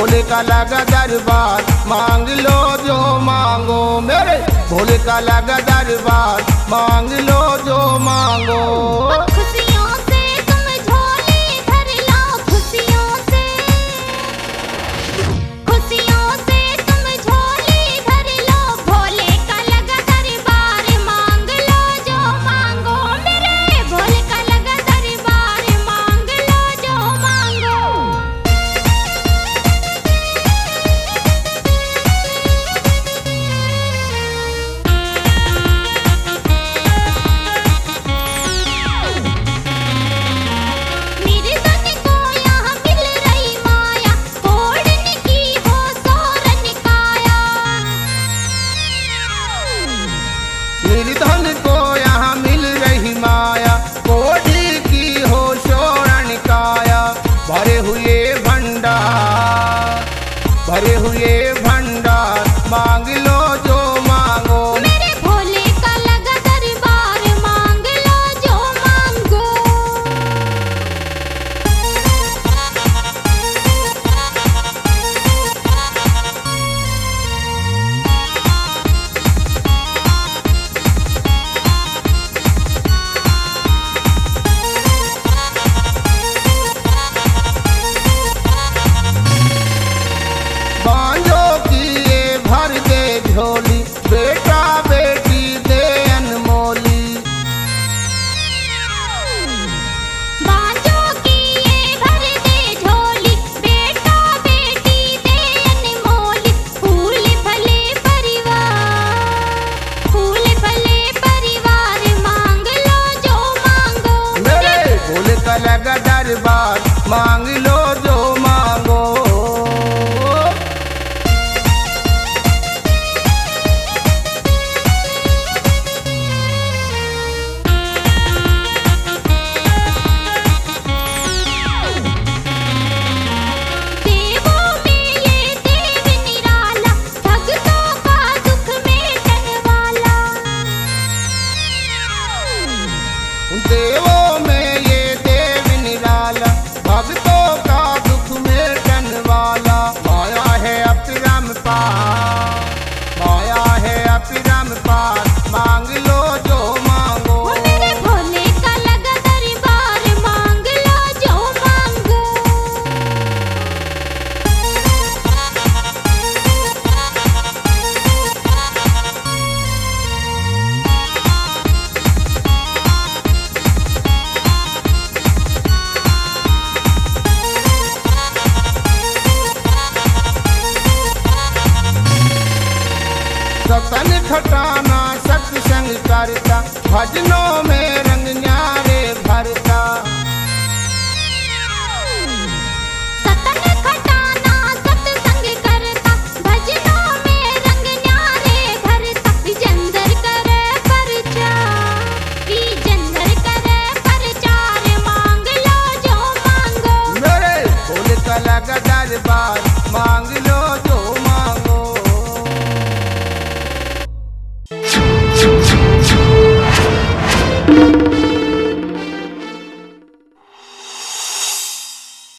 भोले का लगा दरबार, मांग लो जो मांगो। मेरे भोले का लगा दरबार, मांग लो जो मांगो। खुशियों से तुम झोली भर लो, खुशियों से, खुशियों से तुम झोली भर लो। भोले का लगा दरबार, मांग लो जो मांगो। मेरे भोले का लगा दरबार, मांग लो जो मांगो। निर्धन को यहाँ मिल रही माया, कोढ़ी की हो शोरण काया। भरे हुए भंडार, भरे हुए भंडार, मांग लो जो मांगो। मेरे भोले का लगा दरबार, मांग लो जो मांगो। बांझों की ये भर दे झोली, बेटा बेटी दे अनमोली। बांझों की ये भर दे झोली, बेटा बेटी दे अनमोली। फूल फले परिवार, फूल फले परिवार, मांग लो जो मांगो। मेरे भोले का लगा दरबार, मांग लो जो मांगो। देवों में ये देव निराला, भक्तों का दुख मेटने वाला। देवों में ये देव निराला, भक्तों का दुख मेटन वाला। माया है अपरंपार, माया है अपरंपार, मांग लो जो मांगो। मेरे भोले का लगा दरबार, मांग लो जो मांगो। सतन खटाना सत्संग करता, भजनों में